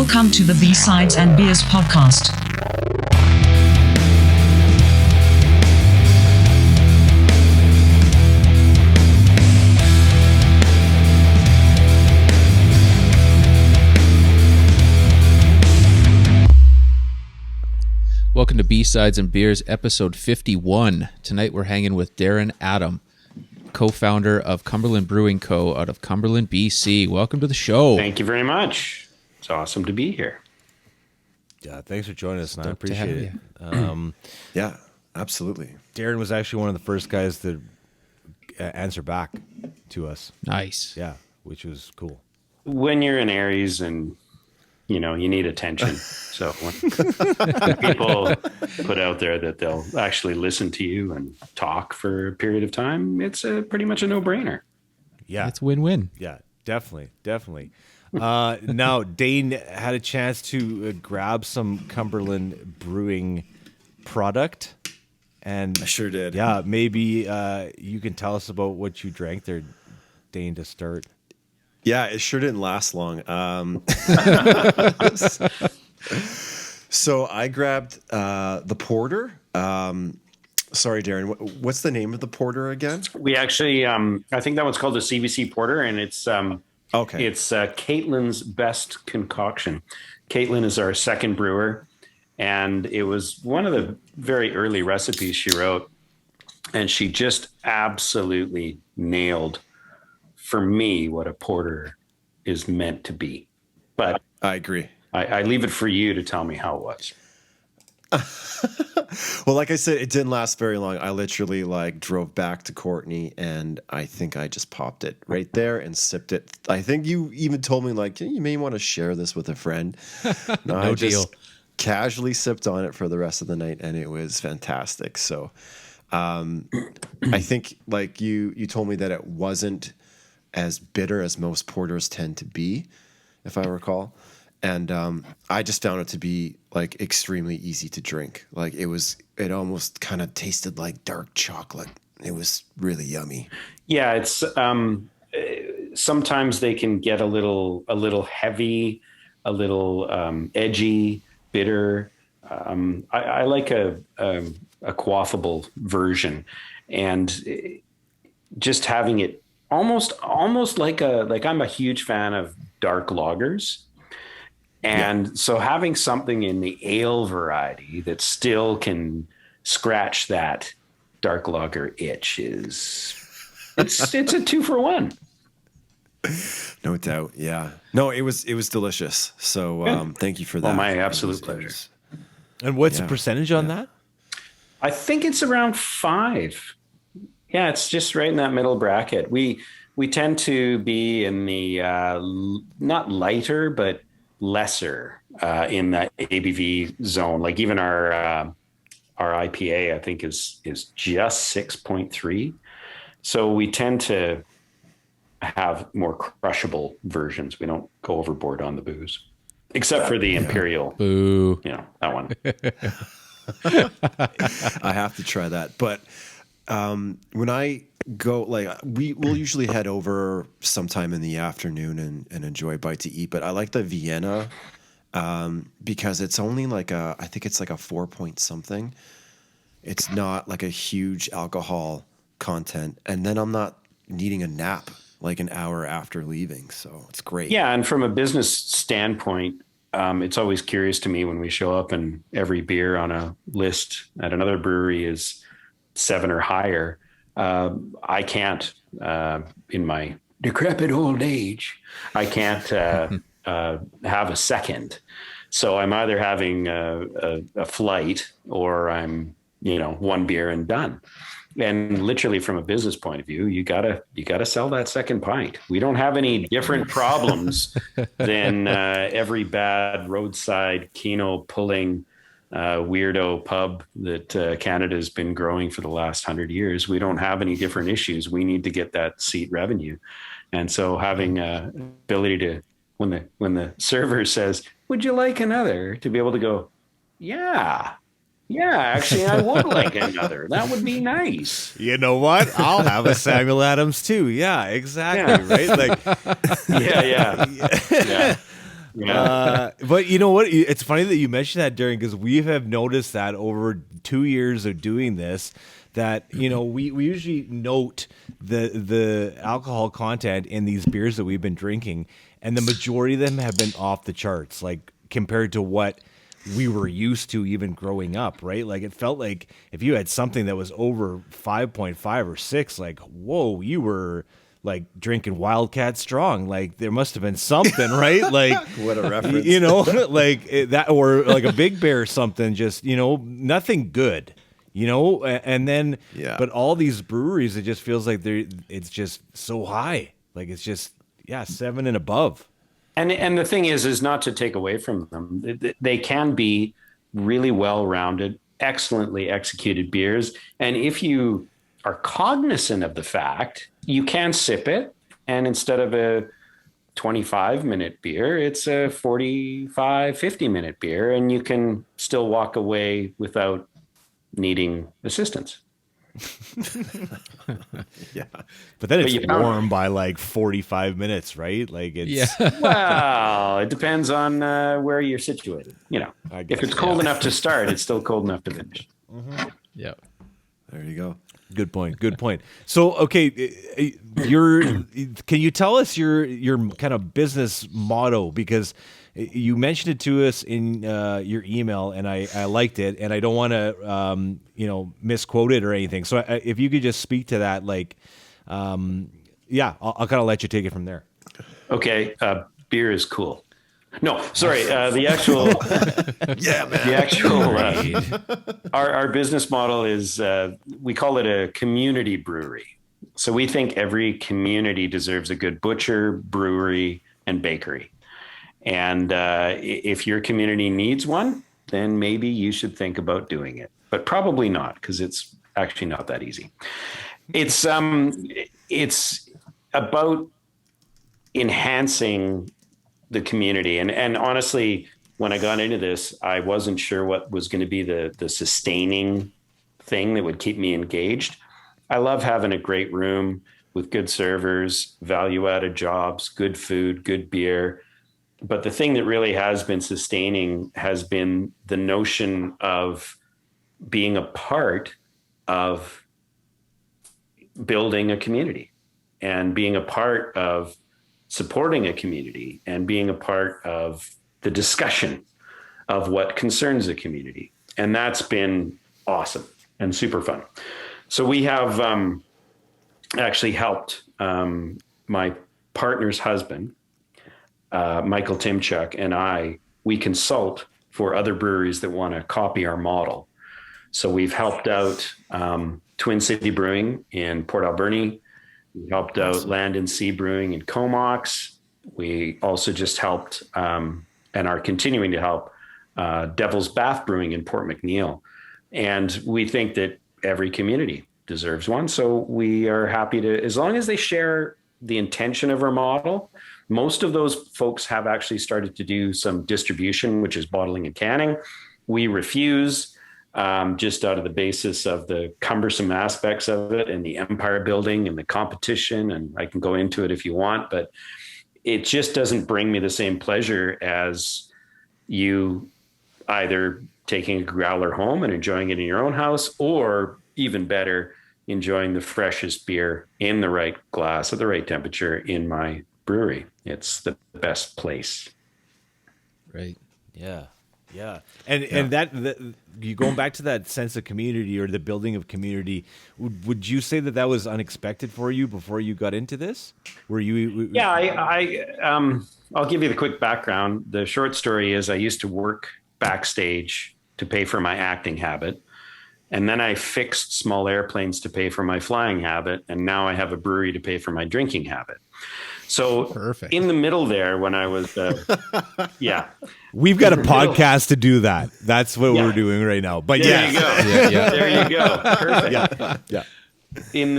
Welcome to the B-Sides and Beers podcast. Welcome to B-Sides and Beers, episode 51. Tonight we're hanging with Darren Adam, co-founder of Cumberland Brewing Co. out of Cumberland, BC. Welcome to the show. Thank you very much. It's awesome to be here. Yeah, thanks for joining us, and I appreciate it. Yeah, absolutely. Darren was actually one of the first guys to answer back to us. Nice. Yeah, which was cool. When you're in Aries and, you need attention. So when people put out there that they'll actually listen to you and talk for a period of time, it's pretty much a no-brainer. Yeah. It's win-win. Yeah, definitely. Now, Dane had a chance to grab some Cumberland Brewing product. And I sure did. Yeah, maybe you can tell us about what you drank there, Dane, to start. Yeah, it sure didn't last long. So I grabbed the porter. Sorry, Darren, what's the name of the porter again? We actually, I think that one's called the CBC Porter, and it's okay. It's Caitlin's best concoction. Caitlin is our second brewer, and it was one of the very early recipes she wrote, and she just absolutely nailed, for me, what a porter is meant to be. But I agree. I leave it for you to tell me how it was. Well, like I said, it didn't last very long. I literally drove back to Courtney, and I think I just popped it right there and sipped it. I think you even told me you may want to share this with a friend. No, I deal. just casually sipped on it for the rest of the night, and it was fantastic. So I think you told me that it wasn't as bitter as most porters tend to be, if I recall. And I just found it to be extremely easy to drink. It almost kind of tasted like dark chocolate. It was really yummy. Yeah, it's sometimes they can get a little heavy, a little edgy, bitter. I like a quaffable version, and just having it almost like I'm a huge fan of dark lagers. And so having something in the ale variety that still can scratch that dark lager itch it's a 2-for-1. No doubt. Yeah. No, it was delicious. So thank you for that. Well, my absolute pleasure. And what's the percentage on that? I think it's around 5. Yeah, it's just right in that middle bracket. We tend to be in the not lighter, but lesser in that ABV zone. Even our IPA, I think is just 6.3. So we tend to have more crushable versions. We don't go overboard on the booze, except for the Imperial. Boo. That one. I have to try that. But when I go, we'll usually head over sometime in the afternoon and enjoy a bite to eat. But I like the Vienna because it's only I think it's a 4 point something. It's not a huge alcohol content. And then I'm not needing a nap an hour after leaving. So it's great. Yeah. And from a business standpoint, it's always curious to me when we show up and every beer on a list at another brewery is 7 or higher. I can't, in my decrepit old age, I can't have a second. So I'm either having a flight or I'm, one beer and done. And literally from a business point of view, you gotta sell that second pint. We don't have any different problems than every bad roadside Keno pulling weirdo pub that Canada's been growing for the last 100 years. We don't have any different issues. We need to get that seat revenue. And so having ability to, when the server says, would you like another, to be able to go, yeah, actually I would like another. That would be nice. You know what? I'll have a Samuel Adams too. Yeah, exactly. Yeah. Right. Yeah. But you know what? It's funny that you mentioned that, Darren, because we have noticed that over 2 years of doing this, that we usually note the alcohol content in these beers that we've been drinking, and the majority of them have been off the charts, like compared to what we were used to even growing up, right? Like it felt like if you had something that was over 5.5 or 6, like, whoa, you were like drinking Wildcat Strong. Like there must have been something, right? Like What a reference. That, or like a Big Bear or something, just, nothing good, and then, but all these breweries, it just feels like it's just so high. Like it's just, 7 and above. And the thing is not to take away from them. They can be really well-rounded, excellently executed beers. And if you are cognizant of the fact, you can sip it. And instead of a 25-minute beer, it's a 45, 50-minute beer. And you can still walk away without needing assistance. But then it's warm by like 45 minutes, right? Like it's well, it depends on where you're situated. If it's cold enough to start, it's still cold enough to finish. Mm-hmm. Yeah, there you go. Good point. So, okay, can you tell us your kind of business motto? Because you mentioned it to us in your email, and I liked it, and I don't want to misquote it or anything. So, if you could just speak to that, like, I'll kind of let you take it from there. Okay, beer is cool. No, sorry. The actual, our business model is we call it a community brewery. So we think every community deserves a good butcher, brewery, and bakery. And if your community needs one, then maybe you should think about doing it. But probably not, because it's actually not that easy. It's about enhancing the community. And honestly, when I got into this, I wasn't sure what was going to be the sustaining thing that would keep me engaged. I love having a great room with good servers, value-added jobs, good food, good beer. But the thing that really has been sustaining has been the notion of being a part of building a community and being a part of supporting a community and being a part of the discussion of what concerns the community. And that's been awesome and super fun. So we have actually helped my partner's husband, Michael Timchuk, and we consult for other breweries that want to copy our model. So we've helped out Twin City Brewing in Port Alberni. We helped out Land and Sea Brewing in Comox. We also just helped and are continuing to help Devil's Bath Brewing in Port McNeill. And we think that every community deserves one. So we are happy to, as long as they share the intention of our model. Most of those folks have actually started to do some distribution, which is bottling and canning. We refuse just out of the basis of the cumbersome aspects of it and the empire building and the competition. And I can go into it if you want, but it just doesn't bring me the same pleasure as you either taking a growler home and enjoying it in your own house, or even better, enjoying the freshest beer in the right glass at the right temperature in my brewery. It's the best place. Right. Yeah. And that you going back to that sense of community or the building of community, would you say that was unexpected for you before you got into this? Were you? Yeah, I'll give you the quick background. The short story is I used to work backstage to pay for my acting habit. And then I fixed small airplanes to pay for my flying habit. And now I have a brewery to pay for my drinking habit. So perfect. In the middle there, when I was, we've got a podcast to do that. That's what we're doing right now. But there you go. There you go. Perfect. Yeah. In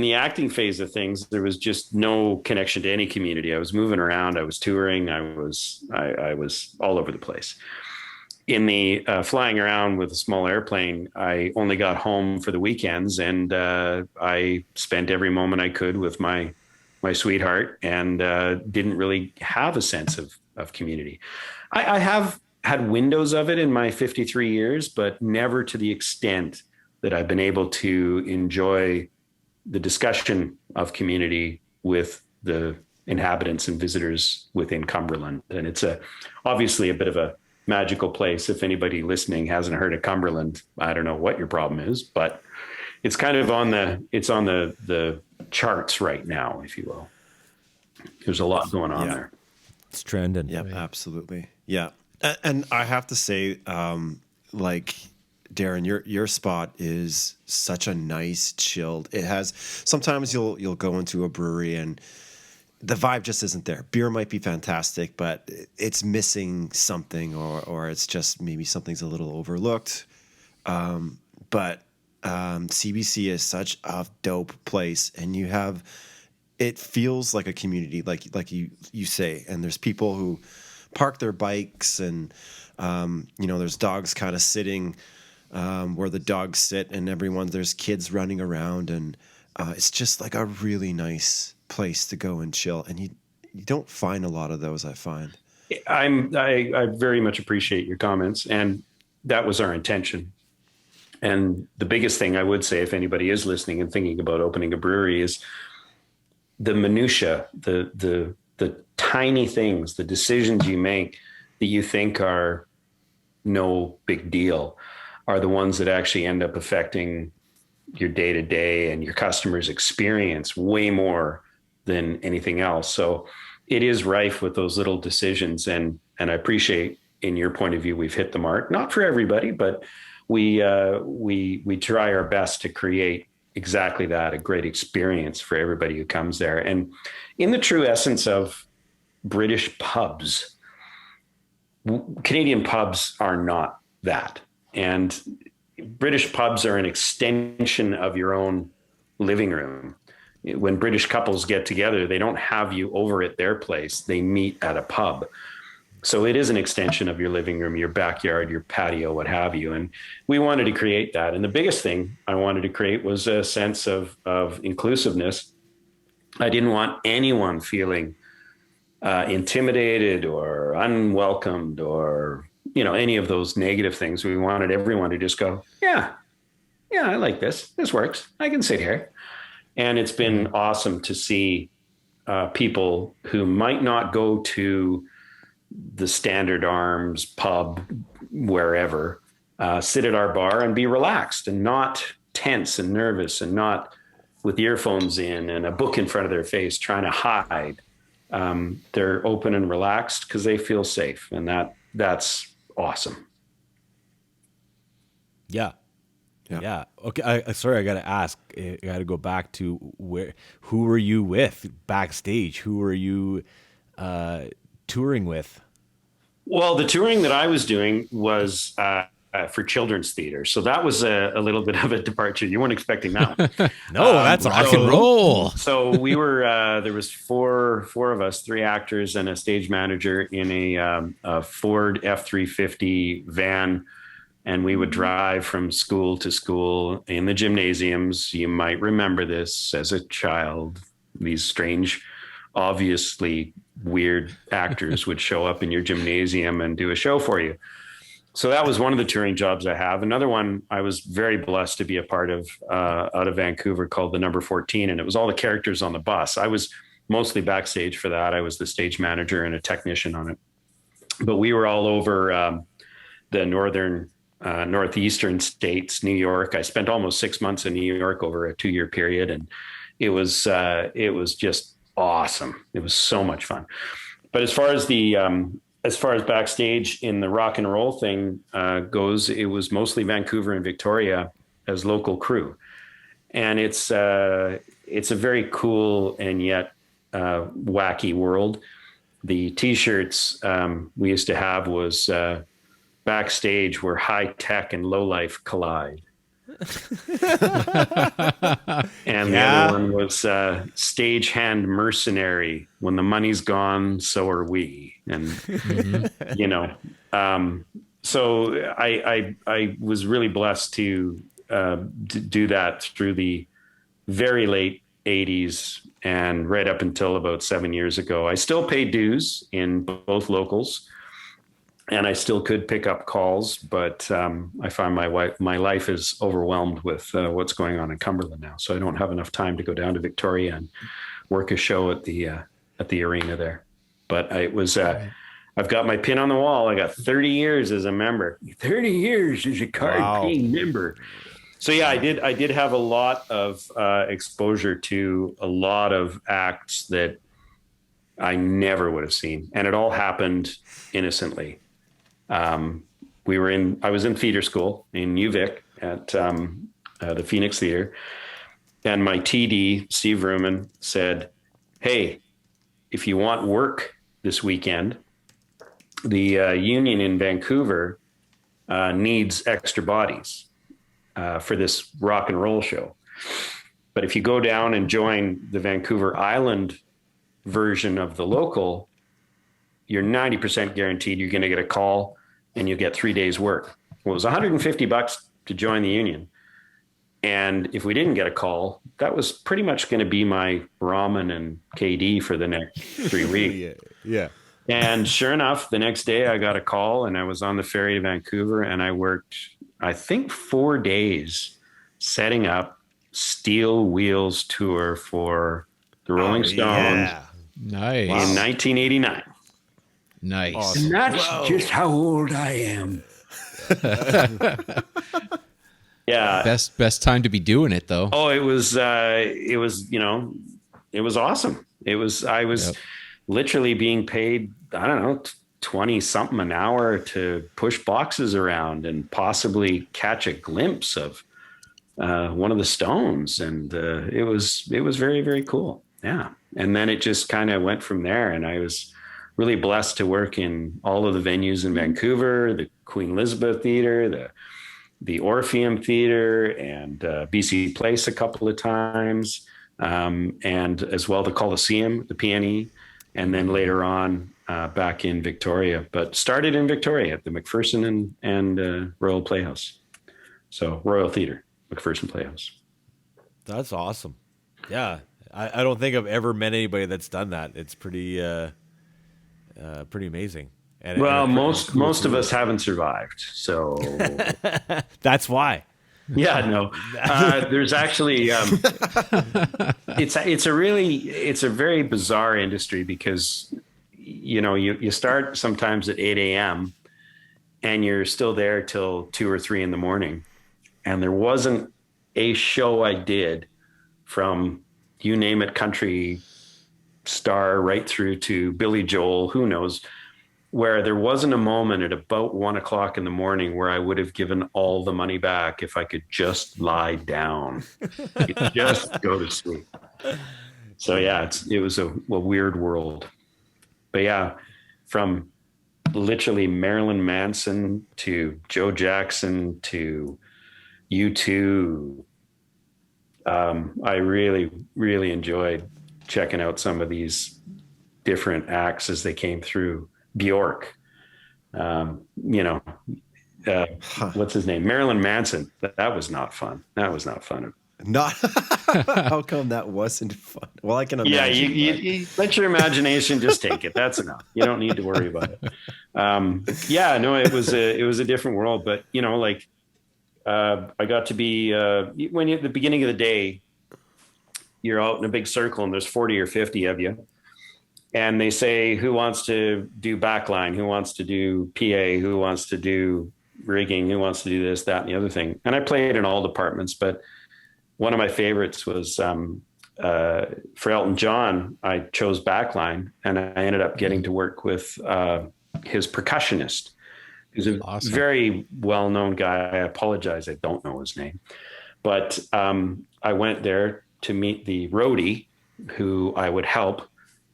the acting phase of things, there was just no connection to any community. I was moving around. I was touring. I was all over the place. In the flying around with a small airplane, I only got home for the weekends, and I spent every moment I could with my my sweetheart, and didn't really have a sense of community. I have had windows of it in my 53 years, but never to the extent that I've been able to enjoy the discussion of community with the inhabitants and visitors within Cumberland. And it's obviously a bit of a magical place. If anybody listening hasn't heard of Cumberland, I don't know what your problem is, but it's kind of on the charts right now, if you will. There's a lot going on there. It's trending. Yeah, absolutely. Yeah. And I have to say, like, Darren, your spot is such a nice, chilled. It has, sometimes you'll go into a brewery and the vibe just isn't there. Beer might be fantastic, but it's missing something, or it's just maybe something's a little overlooked. But CBC is such a dope place, and it feels like a community, like you say. And there's people who park their bikes, and there's dogs kind of sitting where the dogs sit, and there's kids running around, and it's just like a really nice place to go and chill. And you don't find a lot of those, I find. I very much appreciate your comments, and that was our intention. And the biggest thing I would say, if anybody is listening and thinking about opening a brewery, is the minutia, the tiny things, the decisions you make that you think are no big deal are the ones that actually end up affecting your day-to-day and your customers' experience way more than anything else. So it is rife with those little decisions. And I appreciate, in your point of view, we've hit the mark. Not for everybody, but we try our best to create exactly that, a great experience for everybody who comes there. And in the true essence of British pubs, Canadian pubs are not that. And British pubs are an extension of your own living room. When British couples get together, they don't have you over at their place. They meet at a pub. So it is an extension of your living room, your backyard, your patio, what have you. And we wanted to create that. And the biggest thing I wanted to create was a sense of inclusiveness. I didn't want anyone feeling intimidated or unwelcomed or, any of those negative things. We wanted everyone to just go, yeah, I like this. This works. I can sit here. And it's been awesome to see people who might not go to the Standard Arms pub, wherever, sit at our bar and be relaxed and not tense and nervous and not with earphones in and a book in front of their face trying to hide. They're open and relaxed because they feel safe, and that's awesome. Yeah. Okay. Sorry, I got to ask. I got to go back to who were you with backstage? Who were you touring with? Well, the touring that I was doing was for children's theater, so that was a little bit of a departure. You weren't expecting that one. No, that's rock and roll. So we were there was four of us, 3 actors and a stage manager in a Ford F-350 van. And we would drive from school to school in the gymnasiums. You might remember this as a child. These strange, obviously weird actors would show up in your gymnasium and do a show for you. So that was one of the touring jobs I have. Another one I was very blessed to be a part of out of Vancouver called the Number 14. And it was all the characters on the bus. I was mostly backstage for that. I was the stage manager and a technician on it. But we were all over the northeastern states, New York. I spent almost 6 months in New York over a 2-year period, and it was just awesome. It was so much fun. But as far as backstage in the rock and roll thing goes, it was mostly Vancouver and Victoria as local crew, and it's a very cool and yet wacky world. The T-shirts we used to have was backstage where high tech and low life collide. And the other one was stagehand mercenary. When the money's gone, so are we. And so I was really blessed to do that through the very late 80s, And right up until about 7 years ago, I still paid dues in both locals, and I still could pick up calls, but I find my life is overwhelmed with what's going on in Cumberland now. So I don't have enough time to go down to Victoria and work a show at the arena there. But I've got my pin on the wall. I got 30 years as a member, 30 years as a card-paying member. So yeah, I did have a lot of exposure to a lot of acts that I never would have seen, and it all happened innocently. I was in theater school in UVic at the Phoenix Theater, and my TD, Steve Ruman, said, "Hey, if you want work this weekend, the union in Vancouver needs extra bodies for this rock and roll show. But if you go down and join the Vancouver Island version of the local, you're 90% guaranteed you're going to get a call and you'll get 3 days work." Well, it was $150 to join the union. And if we didn't get a call, that was pretty much going to be my ramen and KD for the next 3 weeks. Yeah. And sure enough, the next day I got a call and I was on the ferry to Vancouver, and I worked, I think, 4 days setting up Steel Wheels tour for the Rolling Stones Nice. in 1989. Nice. Awesome. And that's just how old I am. Yeah. Best time to be doing it though. Oh, it was awesome. I was literally being paid, I don't know, 20 something an hour to push boxes around and possibly catch a glimpse of one of the Stones. And it was very, very cool. Yeah. And then it just kind of went from there. And I was really blessed to work in all of the venues in Vancouver, the Queen Elizabeth Theatre, the Orpheum Theatre, and BC Place a couple of times, and as well the Coliseum, the PNE, and then later on back in Victoria. But started in Victoria at the McPherson and Royal Playhouse. So Royal Theatre, McPherson Playhouse. That's awesome. Yeah. I don't think I've ever met anybody that's done that. It's pretty amazing. And most of us haven't survived, so that's why. Yeah, no. There's actually it's a very bizarre industry because you start sometimes at 8 a.m. and you're still there till 2 or 3 in the morning, and there wasn't a show I did from you name it, country star right through to Billy Joel, who knows, where there wasn't a moment at about 1 o'clock in the morning where I would have given all the money back if I could just lie down, just go to sleep. So yeah, it was a weird world. But yeah, from literally Marilyn Manson to Joe Jackson to U2, I really, really enjoyed checking out some of these different acts as they came through. Bjork, what's his name? Marilyn Manson. That was not fun. That was not fun. Not how come that wasn't fun? Well, I can imagine. Yeah, you let your imagination just take it. That's enough. You don't need to worry about it. It was a different world. But I got to be when you're at the beginning of the day, you're out in a big circle and there's 40 or 50 of you. And they say, who wants to do backline? Who wants to do PA? Who wants to do rigging? Who wants to do this, that, and the other thing? And I played in all departments, but one of my favorites was for Elton John. I chose backline, and I ended up getting to work with his percussionist, who's a very well-known guy. I apologize, I don't know his name. But I went there to meet the roadie who I would help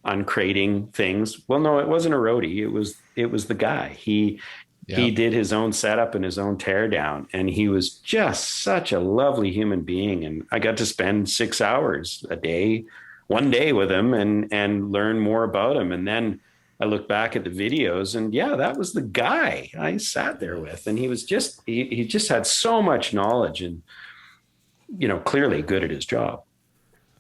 uncrating things. Well, no, it wasn't a roadie. It was the guy. He did his own setup and his own teardown, and he was just such a lovely human being. And I got to spend 6 hours one day with him and learn more about him. And then I look back at the videos, and that was the guy I sat there with. And he was he just had so much knowledge and, clearly good at his job.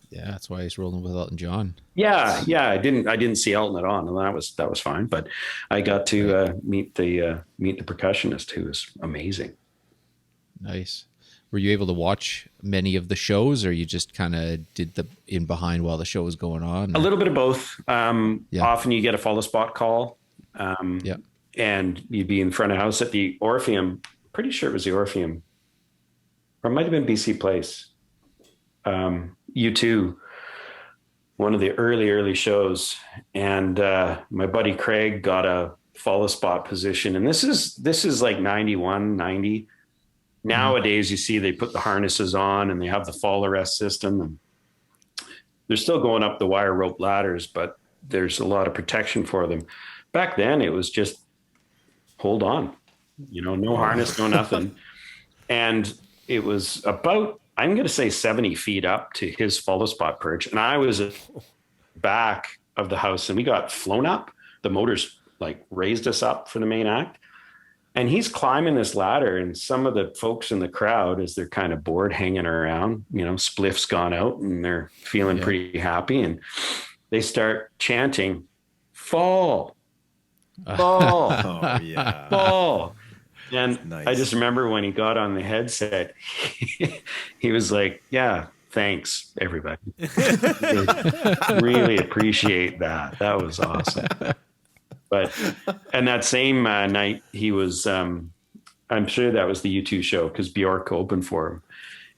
Yeah, that's why he's rolling with Elton John. Yeah, I didn't see Elton at all, and that was fine. But I got to meet the percussionist, who was amazing. Nice. Were you able to watch many of the shows, or you just kind of did the in behind while the show was going on? Or? A little bit of both. Often you get a follow spot call, and you'd be in front of house at the Orpheum. Pretty sure it was the Orpheum, or it might have been BC Place. U2, one of the early shows, and my buddy Craig got a follow spot position, and this is like 91, 90. Nowadays, you see they put the harnesses on and they have the fall arrest system, and they're still going up the wire rope ladders, but there's a lot of protection for them. Back then, it was just hold on, no harness, no nothing. And it was about, I'm going to say 70 feet up to his follow spot perch. And I was at the back of the house, and we got flown up. The motors like raised us up for the main act. And he's climbing this ladder, and some of the folks in the crowd, as they're kind of bored hanging around, spliff's gone out and they're feeling pretty happy. And they start chanting, fall, fall, Oh yeah, fall. And nice. I just remember when he got on the headset, he was like, yeah, thanks everybody. Really appreciate that. That was awesome. And that same night he was, I'm sure that was the U2 show, because Bjork opened for him,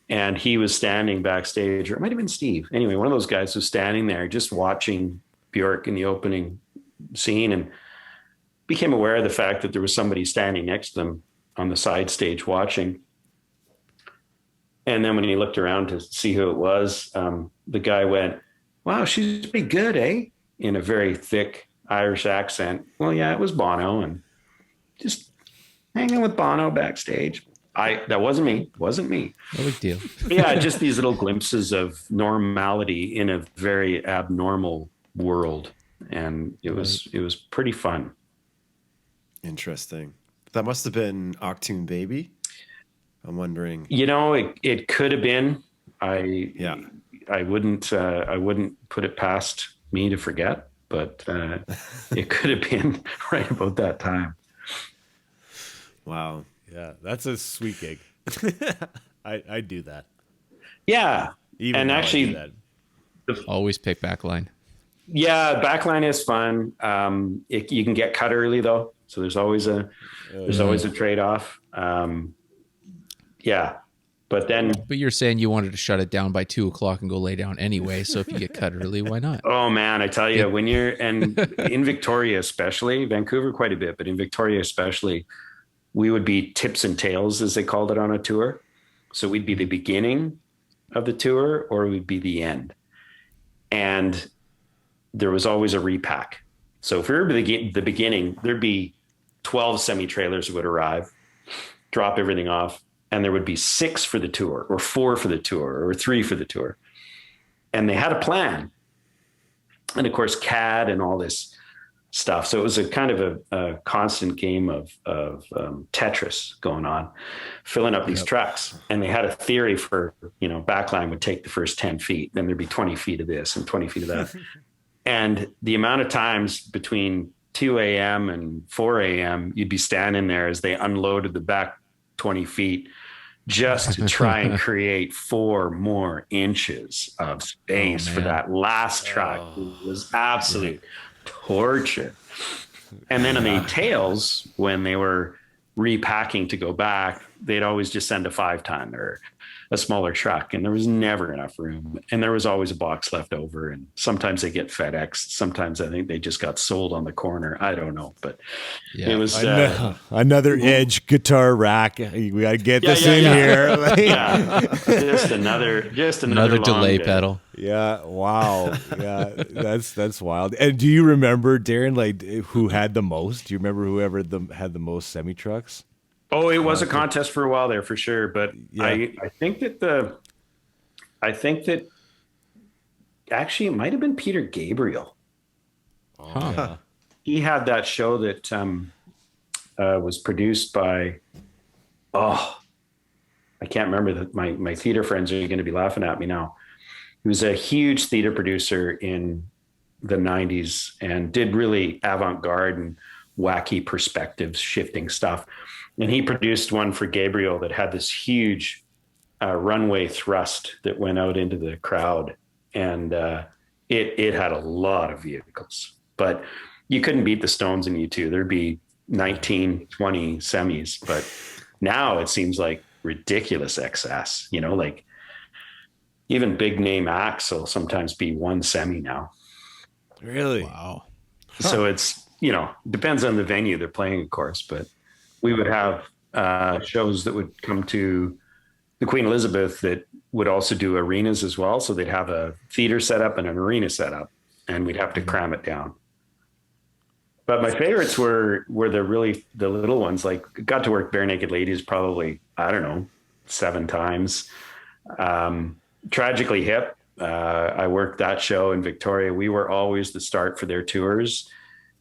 and he was standing backstage, or it might've been Steve. Anyway, one of those guys was standing there just watching Bjork in the opening scene, and became aware of the fact that there was somebody standing next to them on the side stage watching. And then when he looked around to see who it was, the guy went, wow, she's pretty good, eh? In a very thick Irish accent. Well, yeah, it was Bono, and just hanging with Bono backstage. That wasn't me. No big deal. Yeah, just these little glimpses of normality in a very abnormal world. And it was pretty fun. Interesting. That must have been Octoon Baby. I'm wondering. It could have been. I wouldn't put it past me to forget, but it could have been right about that time. Wow. Yeah, that's a sweet gig. I do that. Yeah. Even and now I actually, do that. Always pick backline. Yeah, backline is fun. You can get cut early though, so there's always a trade-off. Yeah, but you're saying you wanted to shut it down by 2:00 and go lay down anyway. So if you get cut early, why not? Oh man, I tell you, when you're in Victoria, especially Vancouver, quite a bit, but in Victoria especially, we would be tips and tails, as they called it on a tour. So we'd be the beginning of the tour, or we'd be the end, and there was always a repack. So if we were the beginning, there'd be 12 semi-trailers would arrive, drop everything off, and there would be 6 for the tour, or 4 for the tour, or 3 for the tour. And they had a plan. And of course, CAD and all this stuff. So it was a kind of a constant game of Tetris going on, filling up these trucks. And they had a theory for, backline would take the first 10 feet. Then there'd be 20 feet of this and 20 feet of that. And the amount of times between 2 a.m. and 4 a.m., you'd be standing there as they unloaded the back 20 feet just to try and create 4 more inches of space for that last truck. It was absolute torture. And then on the tails, when they were repacking to go back, they'd always just send a 5-ton or a smaller truck, and there was never enough room, and there was always a box left over. And sometimes they get FedExed, sometimes I think they just got sold on the corner. I don't know, but it was another Edge guitar rack. We gotta get this in here. just another delay day. pedal. Yeah, wow. Yeah, that's wild. And do you remember, Darren, like who had the most? Do you remember whoever had the most semi trucks? Oh, it was a contest for a while there for sure. But I think that actually it might have been Peter Gabriel. Huh. He had that show that was produced by, I can't remember my theater friends are going to be laughing at me now. he was a huge theater producer in the 90s and did really avant-garde and wacky perspectives shifting stuff. And he produced one for Gabriel that had this huge runway thrust that went out into the crowd. And it had a lot of vehicles, but you couldn't beat the Stones in U2. There'd be 19, 20 semis, but now it seems like ridiculous excess, you know, like even big name acts will sometimes be one semi now. Really? Wow. So it's, you know, depends on the venue they're playing, of course, but we would have shows that would come to the Queen Elizabeth that would also do arenas as well. So they'd have a theater setup and an arena setup, and we'd have to cram it down. But my favorites were the little ones. Like, got to work Bare Naked Ladies probably, I don't know, 7 times. Tragically Hip, I worked that show in Victoria. We were always the start for their tours.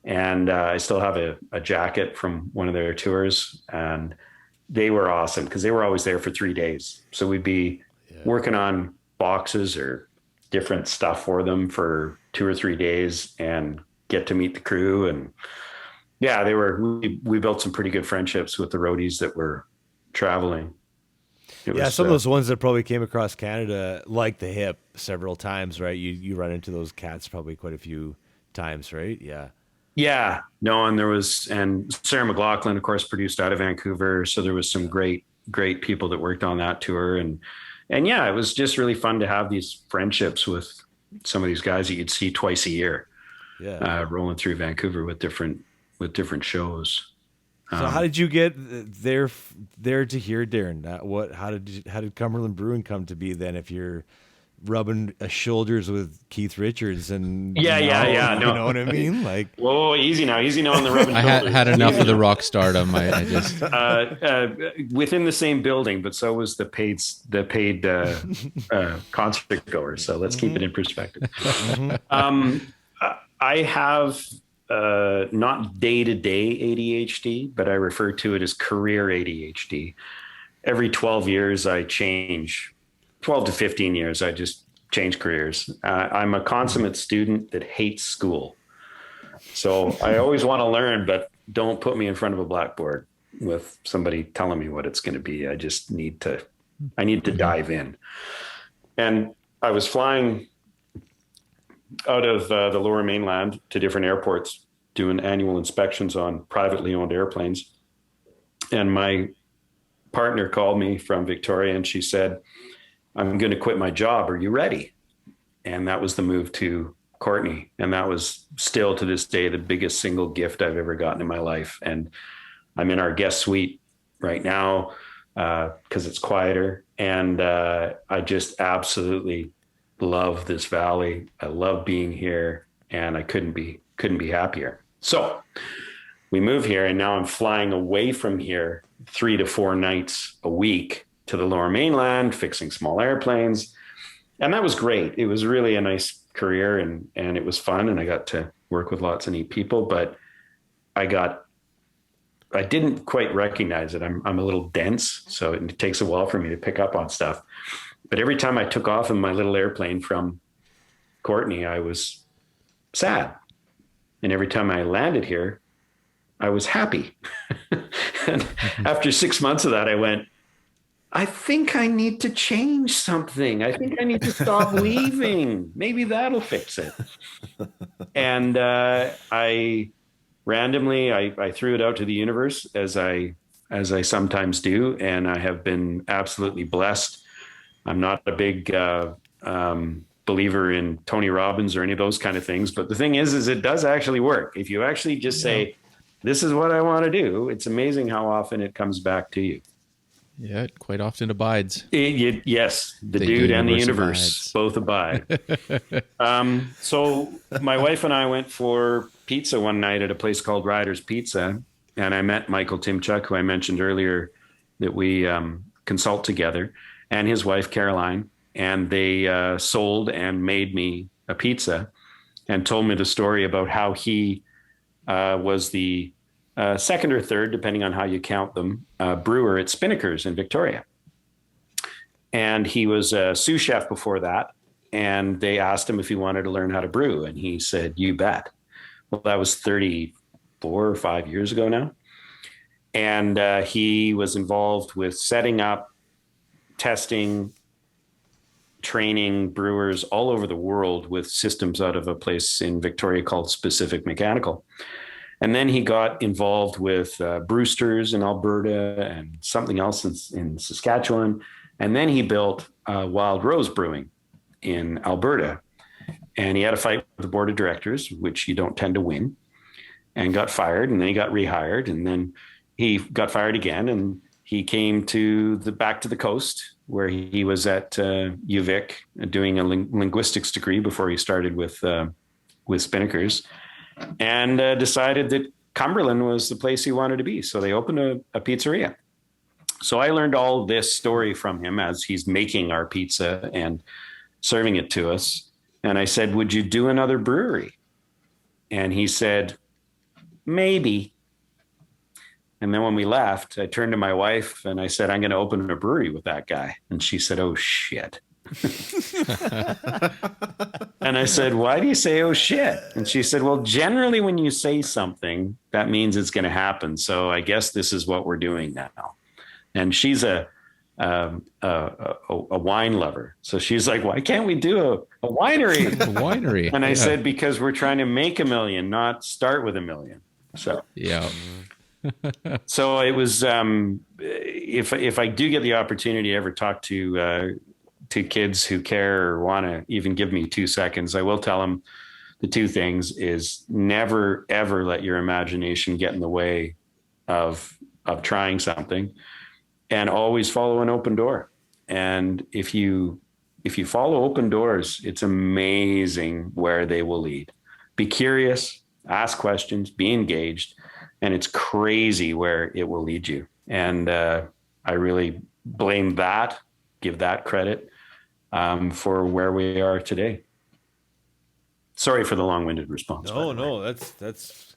And I still have a jacket from one of their tours. And they were awesome because they were always there for 3 days. So we'd be working on boxes or different stuff for them for 2 or 3 days and get to meet the crew. And yeah, we built some pretty good friendships with the roadies that were traveling. Some of those ones that probably came across Canada, like the Hip, several times, right? You run into those cats probably quite a few times, right? Yeah. Yeah, no, and Sarah McLachlan, of course, produced out of Vancouver. So there was some great people that worked on that tour. And yeah, it was just really fun to have these friendships with some of these guys that you'd see twice a year, rolling through Vancouver with different shows. So how did you get there to here, Darren? How did Cumberland Brewing come to be then? If you're rubbing shoulders with Keith Richards and no. You know what I mean? Like, whoa, easy now on the rubbing I shoulders. had enough of the rock stardom. I just within the same building, but so was the paid concert goers. So let's keep it in perspective. I have not day-to-day ADHD, but I refer to it as career ADHD. Every 12 years, I change. 12 to 15 years, I just change careers. I'm a consummate student that hates school. So I always want to learn, but don't put me in front of a blackboard with somebody telling me what it's going to be. I just need to dive in. And I was flying out of the Lower Mainland to different airports, doing annual inspections on privately owned airplanes. And my partner called me from Victoria and she said, "I'm going to quit my job. Are you ready?" And that was the move to Courtenay. And that was still to this day the biggest single gift I've ever gotten in my life. And I'm in our guest suite right now because it's quieter. And I just absolutely love this valley. I love being here, and I couldn't be happier. So we move here, and now I'm flying away from here 3 to 4 nights a week to the Lower Mainland, fixing small airplanes. And that was great. It was really a nice career and it was fun. And I got to work with lots of neat people, but I didn't quite recognize it. I'm a little dense, so it takes a while for me to pick up on stuff. But every time I took off in my little airplane from Courtenay, I was sad. And every time I landed here, I was happy. And after 6 months of that, I went, I think I need to change something. I think I need to stop leaving. Maybe that'll fix it. And I randomly threw it out to the universe as I sometimes do. And I have been absolutely blessed. I'm not a big believer in Tony Robbins or any of those kind of things. But the thing is it does actually work. If you actually just say, this is what I want to do, it's amazing how often it comes back to you. Yeah, it quite often abides. Yes, the dude and the universe both abide. So my wife and I went for pizza one night at a place called Ryder's Pizza, and I met Michael Timchuk, who I mentioned earlier that we consult together, and his wife Caroline, and they sold and made me a pizza and told me the story about how he was the second or third, depending on how you count them, brewer at Spinnaker's in Victoria. And he was a sous chef before that. and they asked him if he wanted to learn how to brew. And he said, "You bet." Well, that was 34 or 5 years ago now. And he was involved with setting up, testing, training brewers all over the world with systems out of a place in Victoria called Specific Mechanical. And then he got involved with Brewsters in Alberta and something else in Saskatchewan. And then he built Wild Rose Brewing in Alberta. And he had a fight with the board of directors, which you don't tend to win, and got fired. And then he got rehired. And then he got fired again. And he came back to the coast, where he was at UVic doing a linguistics degree before he started with Spinnakers, and decided that Cumberland was the place he wanted to be. So they opened a pizzeria. So I learned all this story from him as he's making our pizza and serving it to us. And I said, "Would you do another brewery?" And he said, "Maybe." And then when we left, I turned to my wife and I said, "I'm going to open a brewery with that guy." And she said, "Oh, shit." And I said, "Why do you say, oh, shit?" And she said, "Well, generally when you say something, that means it's going to happen. So I guess this is what we're doing now." And she's a wine lover. So she's like, "Why can't we do a winery?" A winery. And I said, "Because we're trying to make $1 million, not start with $1 million." So yeah. So it was, if I do get the opportunity to ever talk to kids who care or want to even give me 2 seconds, I will tell them the two things is never, ever let your imagination get in the way of trying something, and always follow an open door. And if you follow open doors, it's amazing where they will lead. Be curious, ask questions, be engaged. And it's crazy where it will lead you. And I really give that credit for where we are today. Sorry for the long-winded response. No, that's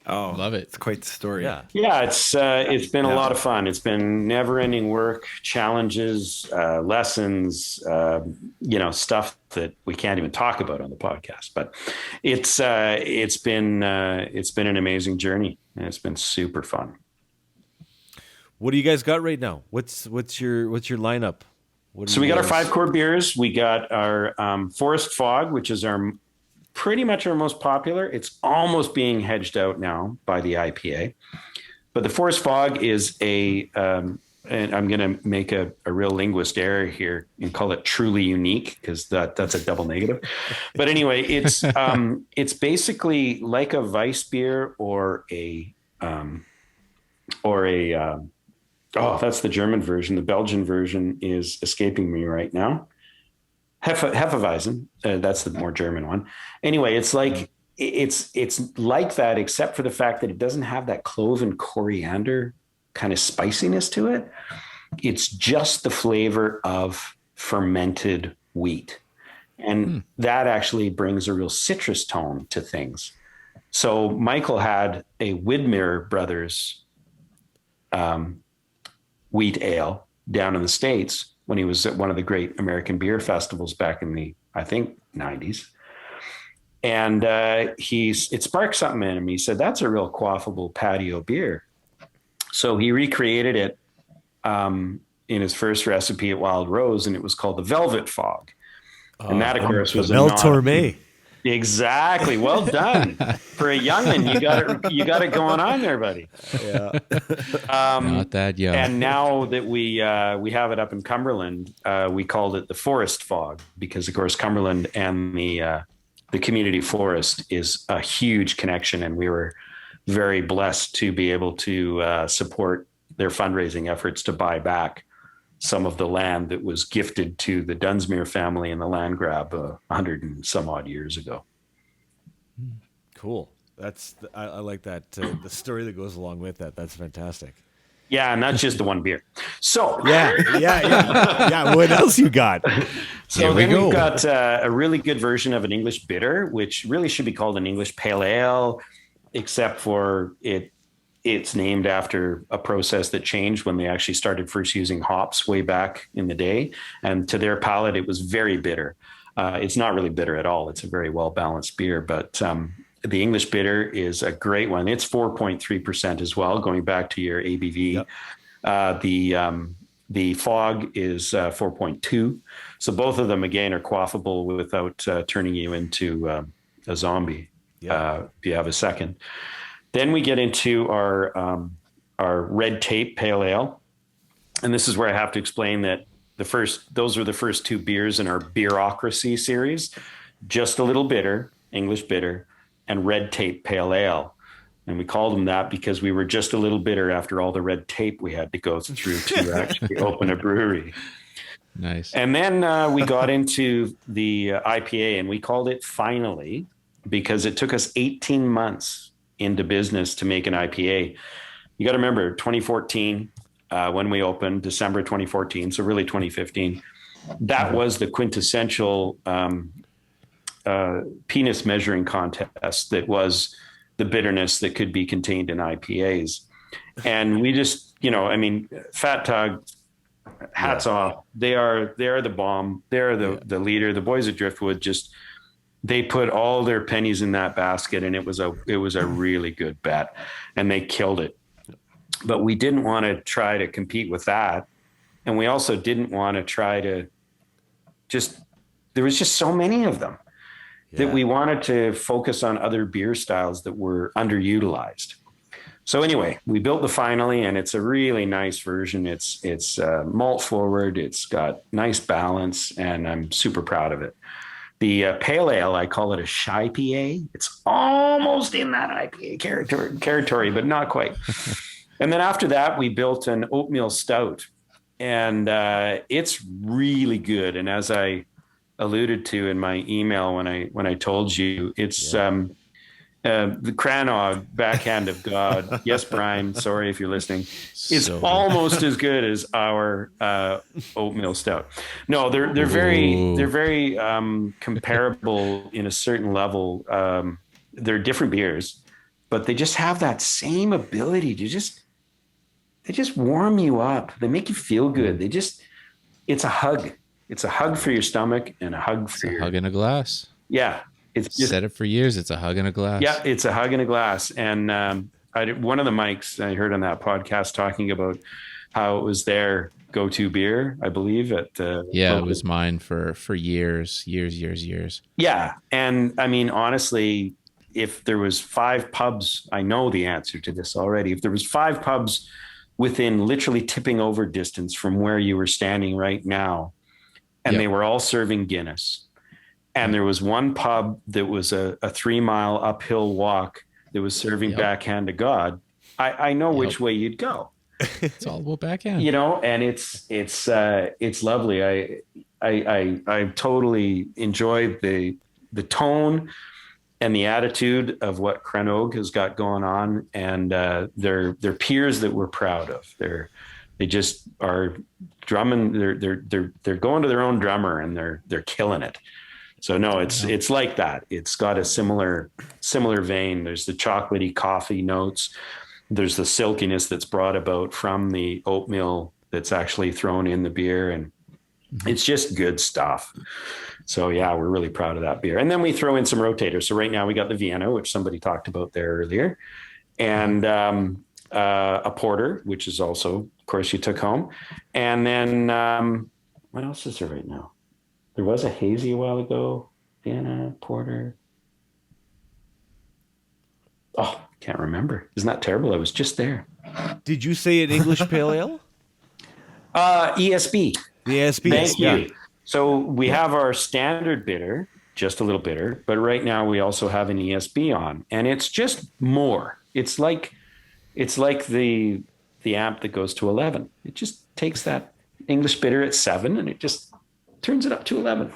love it. It's quite the story. Yeah. Yeah, it's been a lot of fun. It's been never-ending work, challenges, lessons, stuff that we can't even talk about on the podcast. But it's been an amazing journey, and it's been super fun. What do you guys got right now? What's your lineup? So we got our 5 core beers. We got our Forest Fog, which is pretty much our most popular. It's almost being hedged out now by the IPA. But the Forest Fog is and I'm going to make a real linguist error here and call it truly unique, because that's a double negative. But anyway, it's basically like a Weiss beer or that's the German version. The Belgian version is escaping me right now. Hefeweizen, that's the more German one. Anyway, it's like that, except for the fact that it doesn't have that clove and coriander kind of spiciness to it. It's just the flavor of fermented wheat, and that actually brings a real citrus tone to things. So Michael had a Widmer Brothers wheat ale down in the States when he was at one of the great American beer festivals back in the, I think, 90s. And it sparked something in him. He said, "That's a real quaffable patio beer." So he recreated it in his first recipe at Wild Rose, and it was called the Velvet Fog. And that, of course, was Mel Torme. Exactly. Well done. For a youngin', you got it going on there, buddy. Yeah. Not that young. And now that we have it up in Cumberland, we called it the Forest Fog, because of course Cumberland and the community forest is a huge connection, and we were very blessed to be able to support their fundraising efforts to buy back some of the land that was gifted to the Dunsmuir family in the land grab 100 and some odd years ago. Cool. I like that. The story that goes along with that. That's fantastic. Yeah, and that's just the one beer. So yeah. What else you got? So then we've got a really good version of an English bitter, which really should be called an English pale ale, except for it's named after a process that changed when they actually started first using hops way back in the day. And to their palate, it was very bitter. It's not really bitter at all. It's a very well balanced beer, but the English bitter is a great one. It's 4.3% as well, going back to your ABV. Yep. The fog is 4.2. So both of them, again, are quaffable without turning you into a zombie. If you have a second. Then we get into our red tape pale ale. And this is where I have to explain that those were the first two beers in our Beerocracy series, Just a Little Bitter, English Bitter, and Red Tape Pale Ale. And we called them that because we were just a little bitter after all the red tape we had to go through to actually open a brewery. Nice. And then we got into the IPA, and we called it Finally because it took us 18 months into business to make an IPA. You got to remember 2014, when we opened, December 2014, so really 2015, that was the quintessential penis measuring contest that was the bitterness that could be contained in IPAs. And we just, Fat Tug, hats off. They are the bomb. They're the leader. The boys at Driftwood they put all their pennies in that basket, and it was a really good bet, and they killed it. But we didn't want to try to compete with that. And we also didn't want to try to there was just so many of them that we wanted to focus on other beer styles that were underutilized. So anyway, we built the Finally, and it's a really nice version. It's malt forward. It's got nice balance, and I'm super proud of it. The pale ale, I call it a shy PA. It's almost in that IPA territory, but not quite. And then after that, we built an oatmeal stout, and it's really good. And as I alluded to in my email when I told you, it's the Cranog backhand of God. Yes, Brian. Sorry if you're listening. It's almost as good as our oatmeal stout. No, they're very comparable in a certain level. They're different beers, but they just have that same ability to they just warm you up. They make you feel good. It's a hug. It's a hug for your stomach and a hug for a hug in a glass. Yeah. It's just, said it for years. It's a hug in a glass. Yeah, it's a hug in a glass. And one of the mics I heard on that podcast talking about how it was their go-to beer, I believe. It was mine for years. Yeah. And I mean, honestly, if there was 5 pubs, I know the answer to this already. If there was 5 pubs within literally tipping over distance from where you were standing right now, and they were all serving Guinness, and there was one pub that was a 3-mile uphill walk that was serving backhand to God, I know which way you'd go. It's all about backhand, and it's lovely. I totally enjoyed the tone and the attitude of what Cranog has got going on, and they're peers that we're proud of. They just are drumming. They're going to their own drummer, and they're killing it. So no, it's like that. It's got a similar vein. There's the chocolatey coffee notes. There's the silkiness that's brought about from the oatmeal that's actually thrown in the beer, and it's just good stuff. So yeah, we're really proud of that beer. And then we throw in some rotators. So right now we got the Vienna, which somebody talked about there earlier, and a porter, which is also, of course, you took home. And then what else is there right now? There was a hazy a while ago. Vienna, porter. Oh, can't remember. Isn't that terrible? I was just there. Did you say an English pale ale? ESB. The ESB. Thank you. So we have our standard bitter, just a little bitter, but right now we also have an ESB on, and it's just more. It's like the amp that goes to 11. It just takes that English bitter at 7 and it just turns it up to 11.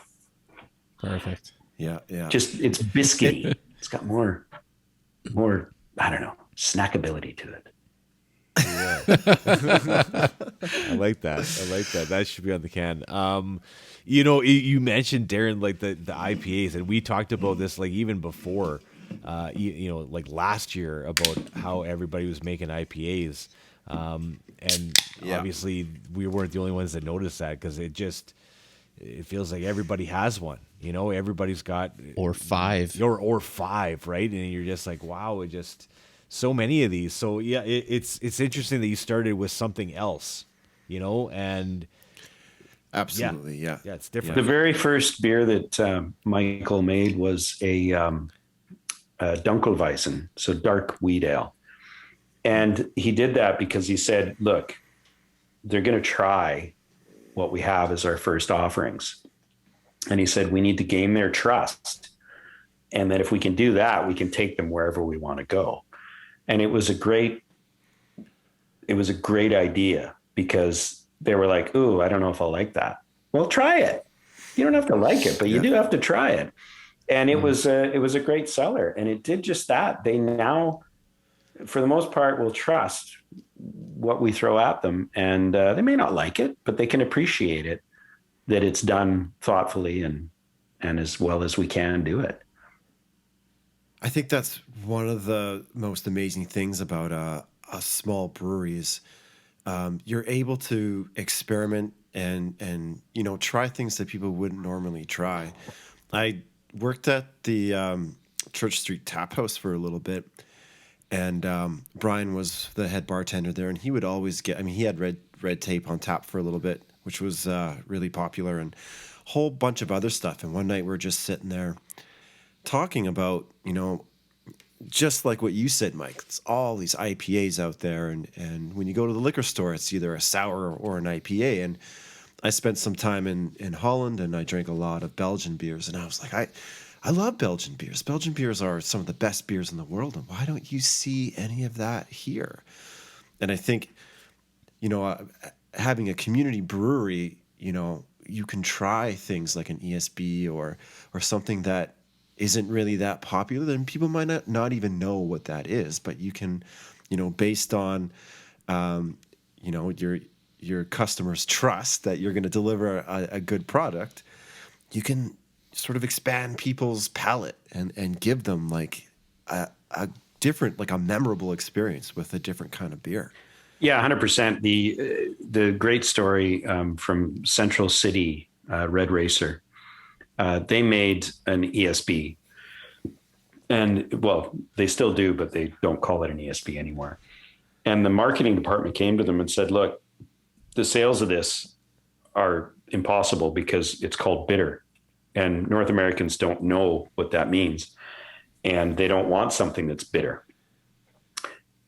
Perfect. Yeah. Just it's biscuity. It's got more, I don't know, snackability to it. Yeah. I like that. That should be on the can. You mentioned, Darren, like the IPAs, and we talked about this like even before, like last year, about how everybody was making IPAs. And obviously we weren't the only ones that noticed that, because it just, it feels like everybody has one. You know, everybody's got Or five. or five, right? And you're just like, wow, it just so many of these. So yeah, it's interesting that you started with something else, you know, and Absolutely, yeah. it's different. The very first beer that Michael made was a Dunkelweizen, so dark wheat ale. And he did that because he said, look, they're going to try what we have as our first offerings. And he said, we need to gain their trust. And that if we can do that, we can take them wherever we want to go. And it was a great idea because they were like, ooh, I don't know if I'll like that. Well, try it. You don't have to like it, but you do have to try it. And it was a great seller. And it did just that. They now, for the most part, will trust what we throw at them. And they may not like it, but they can appreciate it, that it's done thoughtfully and as well as we can do it. I think that's one of the most amazing things about a small brewery is you're able to experiment and you know, try things that people wouldn't normally try. I worked at the Church Street Tap House for a little bit, and Brian was the head bartender there, and he would always get, I mean, he had red tape on tap for a little bit, which was really popular, and a whole bunch of other stuff. And one night we were just sitting there talking about, you know, just like what you said, Mike, it's all these IPAs out there. And when you go to the liquor store, it's either a sour or an IPA. And I spent some time in Holland, and I drank a lot of Belgian beers. And I was like, I love Belgian beers. Belgian beers are some of the best beers in the world. And why don't you see any of that here? And I think, you know, having a community brewery, you know, you can try things like an ESB or something that isn't really that popular, then people might not even know what that is. But you can, you know, based on, you know, your customers' trust that you're going to deliver a good product, you can sort of expand people's palate and give them like a different, like a memorable experience with a different kind of beer. Yeah, 100%. The great story from Central City Red Racer. They made an ESB, and well, they still do, but they don't call it an ESB anymore. And the marketing department came to them and said, look, the sales of this are impossible because it's called bitter, and North Americans don't know what that means, and they don't want something that's bitter.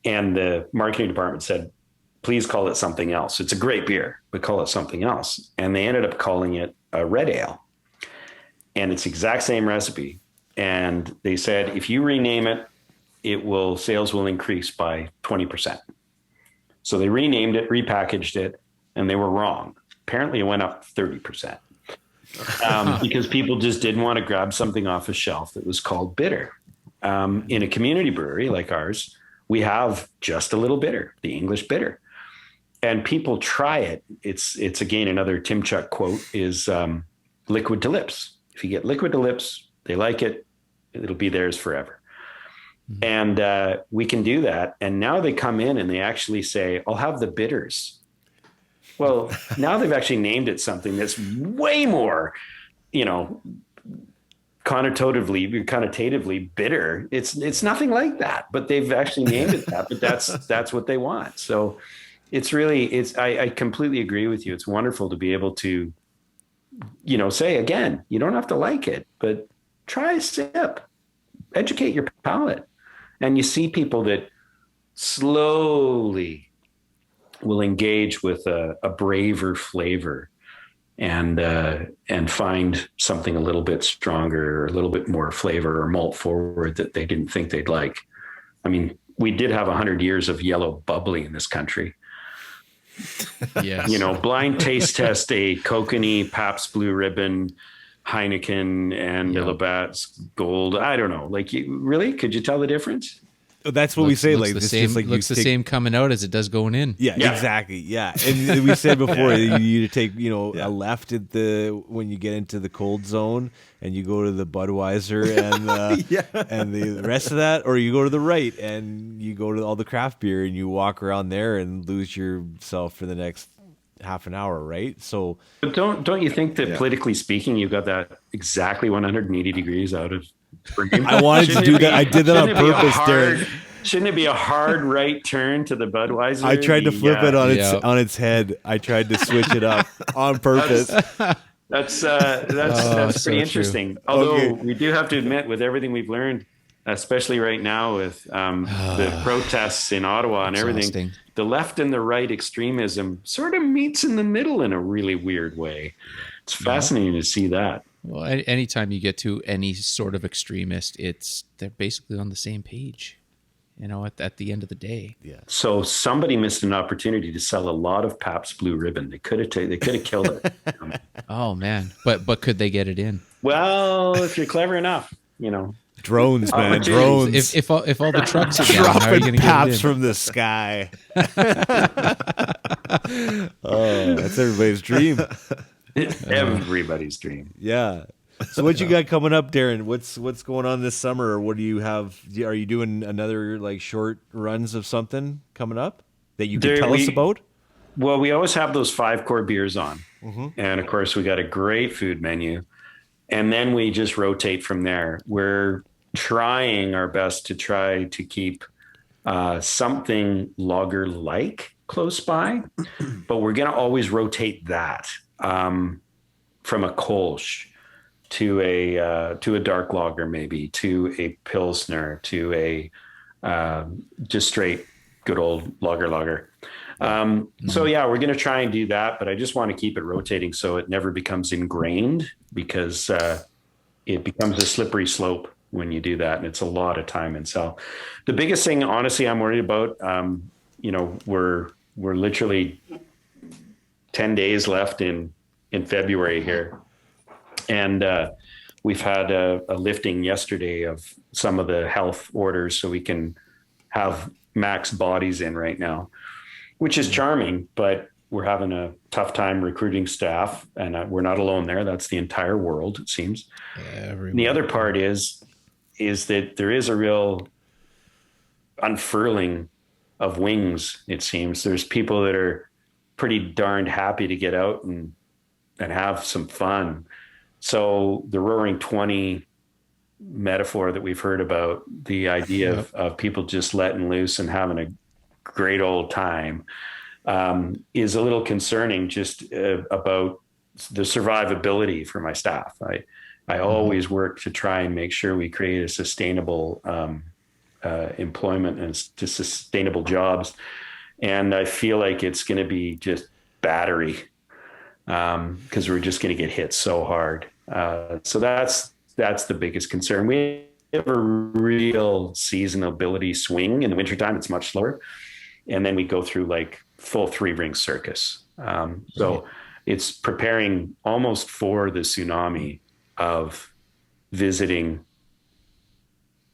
And the marketing department said, please call it something else. It's a great beer, but call it something else. And they ended up calling it a red ale. And it's the exact same recipe. And they said, if you rename it, sales will increase by 20%. So they renamed it, repackaged it, and they were wrong. Apparently it went up 30%. Because people just didn't want to grab something off a shelf that was called bitter. In a community brewery like ours, we have just a little bitter, the English bitter. And people try it. It's again, another Tim Chuck quote is liquid to lips. If you get liquid to lips, they like it, it'll be theirs forever. Mm-hmm. And we can do that. And now they come in and they actually say, I'll have the bitters. Well, now they've actually named it something that's way more, you know, connotatively bitter. It's nothing like that, but they've actually named it that, but that's what they want. So I completely agree with you. It's wonderful to be able to, you know, say again, you don't have to like it, but try a sip, educate your palate. And you see people that slowly will engage with a braver flavor and find something a little bit stronger or a little bit more flavor or malt forward that they didn't think they'd like. I mean, we did have 100 years of yellow bubbly in this country. Yes. You know, blind taste test, a Kokanee, Pabst Blue Ribbon, Heineken, and Labatt's Gold. I don't know. Like, really? Could you tell the difference? That's what we say. Like, the this same, just like looks the same coming out as it does going in. Yeah, exactly. Yeah, and we said before you take a left at when you get into the cold zone, and you go to the Budweiser and and the rest of that, or you go to the right and you go to all the craft beer and you walk around there and lose yourself for the next half an hour, right? So But don't you think that politically speaking, you got that exactly 180 degrees out of Bream? I wanted to do that. I did that on purpose, Darren. Shouldn't it be a hard right turn to the Budweiser? I tried to flip it on Yeah. its head. I tried to switch it up on purpose. That's so pretty interesting. Although we do have to admit, with everything we've learned, especially right now with the protests in Ottawa and everything, the left and the right extremism sort of meets in the middle in a really weird way. It's fascinating to see that. Well, anytime you get to any sort of extremist, they're basically on the same page, at the end of the day. Yeah. So somebody missed an opportunity to sell a lot of Pabst Blue Ribbon. They could have killed it. Oh man, but could they get it in? Well, if you're clever enough, Drones, man, drones. If all the trucks are down, how are you going to dropping get Paps it in? from the sky. Oh, that's everybody's dream. Everybody's dream. Yeah. So what you got coming up, Darren? What's going on this summer? Or what do you have? Are you doing another like short runs of something coming up that you can tell us about? Well, we always have those 5 core beers on. And of course we got a great food menu, and then we just rotate from there. We're trying our best to try to keep something lager-like close by, but we're going to always rotate that from a Kolsch to a dark lager, maybe to a Pilsner, to a just straight good old lager. So yeah, we're going to try and do that, but I just want to keep it rotating so it never becomes ingrained, because it becomes a slippery slope when you do that. And it's a lot of time and sell. The biggest thing, honestly, I'm worried about, we're literally 10 days left in February here. And we've had a lifting yesterday of some of the health orders, so we can have max bodies in right now, which is charming, but we're having a tough time recruiting staff, and we're not alone there. That's the entire world, it seems. The other part is that there is a real unfurling of wings, it seems. There's people that are pretty darned happy to get out and have some fun. So the Roaring 20 metaphor that we've heard about, the idea of people just letting loose and having a great old time, is a little concerning, just about the survivability for my staff. I always work to try and make sure we create a sustainable employment and just sustainable jobs. And I feel like it's going to be just battery, because we're just going to get hit so hard. So that's the biggest concern. We have a real seasonability swing. In the wintertime, it's much slower. And then we go through like full 3-ring circus. So it's preparing almost for the tsunami of visiting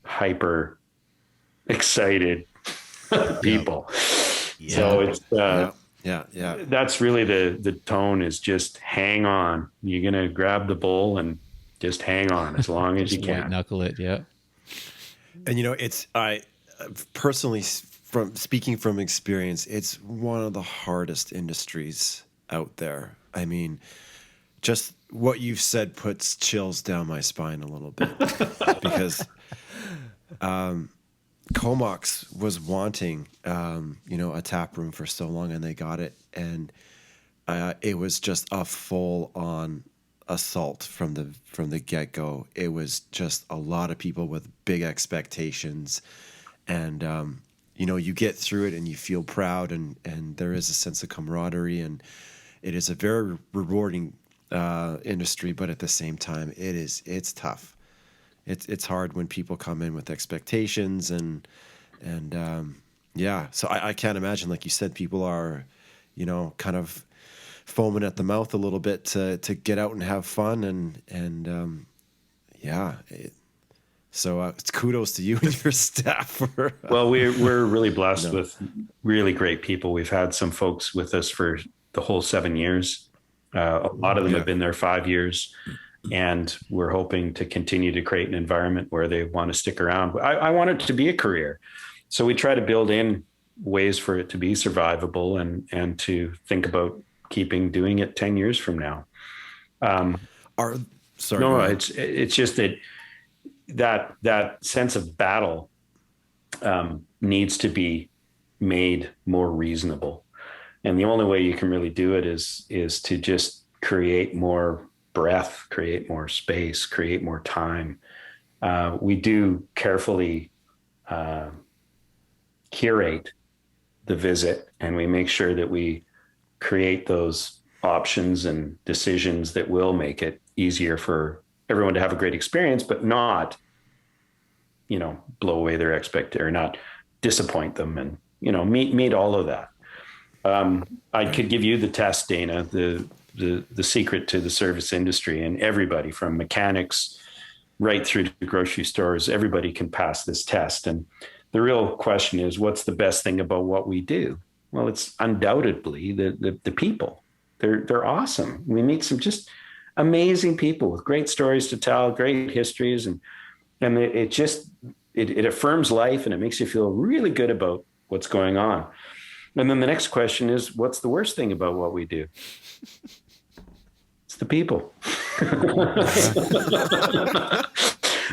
hyper excited people. Yeah. So it's, yeah. That's really the tone, is just hang on. You're going to grab the bull and just hang on as long as you can. White knuckle it. Yeah. And I personally, from speaking from experience, it's one of the hardest industries out there. I mean, just what you've said puts chills down my spine a little bit, because Comox was wanting, a tap room for so long, and they got it, and it was just a full-on assault from the get-go. It was just a lot of people with big expectations, and you get through it and you feel proud, and there is a sense of camaraderie, and it is a very rewarding industry, but at the same time, it's tough. It's hard when people come in with expectations, and so I can't imagine, like you said, people are, kind of foaming at the mouth a little bit to get out and have fun, so it's kudos to you and your staff. Well, we're really blessed with really great people. We've had some folks with us for the whole 7 years. A lot of them have been there 5 years, and we're hoping to continue to create an environment where they want to stick around. I want it to be a career. So we try to build in ways for it to be survivable, and to think about keeping doing it 10 years from now. Are sorry. No, go ahead. it's just that sense of battle needs to be made more reasonable. And the only way you can really do it is to just create more breath, create more space, create more time. We do carefully curate the visit, and we make sure that we create those options and decisions that will make it easier for everyone to have a great experience, but not, blow away their or not disappoint them, and, meet all of that. I could give you the test, Dana, the secret to the service industry, and everybody from mechanics right through to grocery stores, everybody can pass this test. And the real question is, what's the best thing about what we do? Well, it's undoubtedly the people. They're awesome. We meet some just amazing people with great stories to tell, great histories, and it affirms life, and it makes you feel really good about what's going on. And then the next question is, what's the worst thing about what we do? It's the people.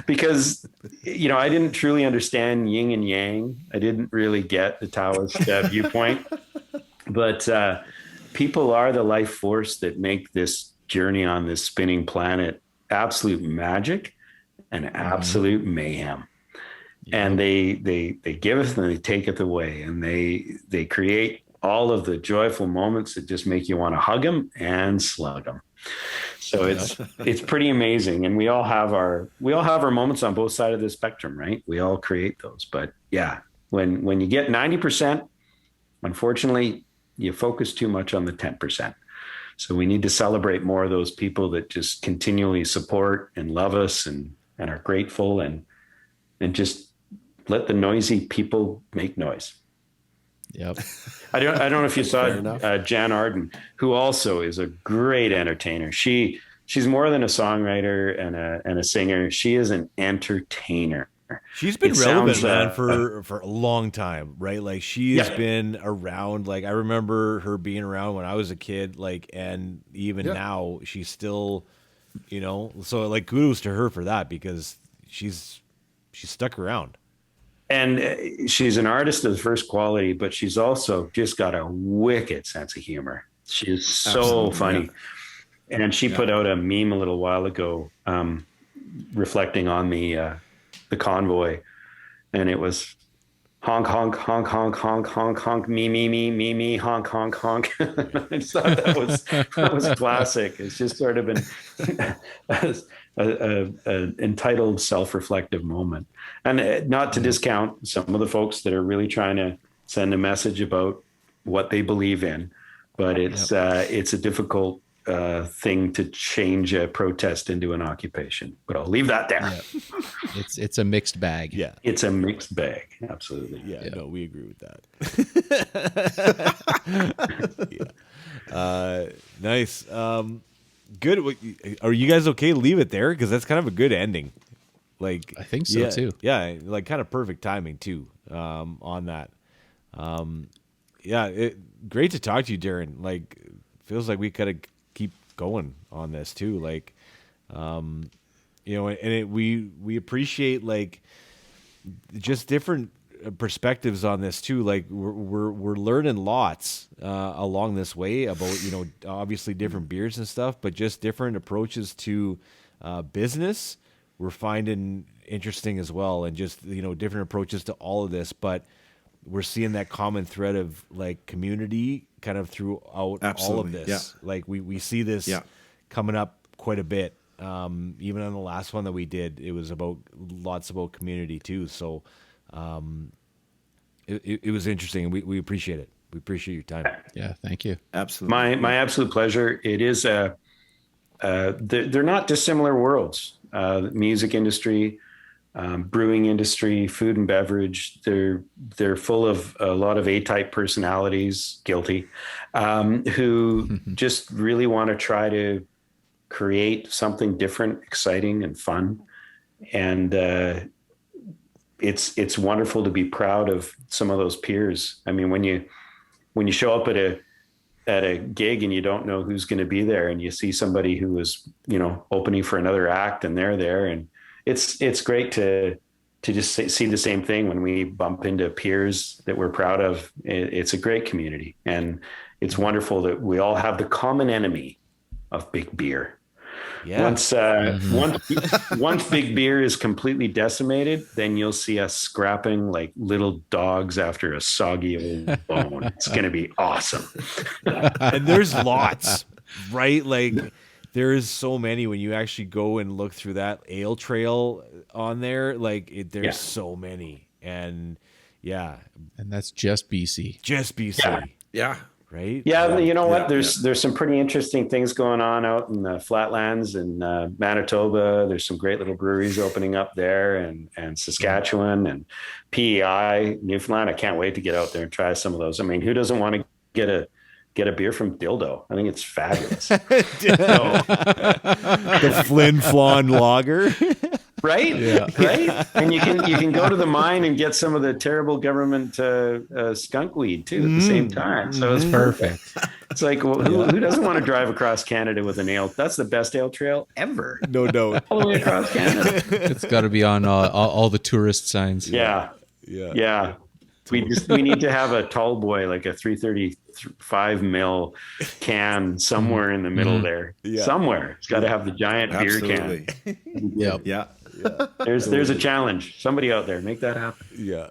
Because, I didn't truly understand yin and yang. I didn't really get the Taoist viewpoint. But people are the life force that make this journey on this spinning planet absolute magic and absolute mayhem. Yeah. And they giveth and they taketh away, and they create all of the joyful moments that just make you want to hug them and slug them. So it's pretty amazing. And we all have our moments on both sides of the spectrum, right? We all create those. But yeah, when you get 90%, unfortunately, you focus too much on the 10%. So we need to celebrate more of those people that just continually support and love us and are grateful, and just let the noisy people make noise. Yep. I don't know if you saw Jan Arden, who also is a great entertainer. She's more than a songwriter and a singer. She is an entertainer. She's been relevant, man, for a long time, right? Like she's been around. Like I remember her being around when I was a kid, like, and even now she's still, so like kudos to her for that, because she's stuck around. And she's an artist of the first quality, but she's also just got a wicked sense of humor. She's so funny. Yeah. And she put out a meme a little while ago, reflecting on the convoy, and it was honk, honk, honk, honk, honk, honk, honk, me, honk, honk, honk. I just thought that was classic. It's just sort of an entitled self-reflective moment. And not to discount some of the folks that are really trying to send a message about what they believe in, but it's a difficult thing to change a protest into an occupation. But I'll leave that there. Yeah. It's a mixed bag. Yeah, it's a mixed bag. Absolutely. Yeah. No, we agree with that. Nice. Good. Are you guys okay? Leave it there, because that's kind of a good ending. Like I think so too. Yeah, like kind of perfect timing too. On that. Great to talk to you, Darren. Like, feels like we gotta keep going on this too. Like, and we appreciate like just different perspectives on this too. Like we're learning lots along this way about obviously different beers and stuff, but just different approaches to business. We're finding interesting as well, and just different approaches to all of this, but we're seeing that common thread of like community kind of throughout all of this. Yeah. Like we see this coming up quite a bit. Even on the last one that we did, it was lots about community too. So it was interesting, and we appreciate it. We appreciate your time. Yeah, thank you. Absolutely. My absolute pleasure. It is they're not dissimilar worlds. Music industry, brewing industry, food and beverage. They're full of a lot of A-type personalities, guilty, who just really want to try to create something different, exciting, and fun. And it's wonderful to be proud of some of those peers. I mean, when you show up at at a gig and you don't know who's going to be there, and you see somebody who is, opening for another act and they're there, and it's great to just see the same thing when we bump into peers that we're proud of. It's a great community, and it's wonderful that we all have the common enemy of big beer. Yeah. Once big beer is completely decimated, then you'll see us scrapping like little dogs after a soggy old bone. It's going to be awesome. And there's lots, right? Like there's so many when you actually go and look through that ale trail on there. Like there's so many, and and that's just BC. Just BC. Yeah. Right? Yeah, you know what? There's some pretty interesting things going on out in the flatlands in Manitoba. There's some great little breweries opening up there, and Saskatchewan and PEI, Newfoundland. I can't wait to get out there and try some of those. I mean, who doesn't want to get a beer from Dildo? I think it's fabulous. The Flin Flon Lager. Right? Yeah. Right? And you can go to the mine and get some of the terrible government skunk weed too at the same time. So it's perfect. It's like, well, who doesn't want to drive across Canada with an ale? That's the best ale trail ever. No doubt. All the way across Canada. It's got to be on all the tourist signs. Yeah. We need to have a tall boy, like a 335 mil can somewhere in the middle there. Yeah. Somewhere. It's got to have the giant beer can. Yep. Yeah. There's a challenge. Somebody out there, make that happen. Yeah.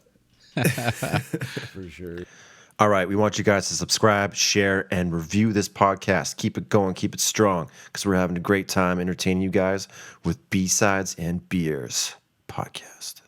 For sure. All right. We want you guys to subscribe, share, and review this podcast. Keep it going. Keep it strong, because we're having a great time entertaining you guys with B-Sides and Beers podcast.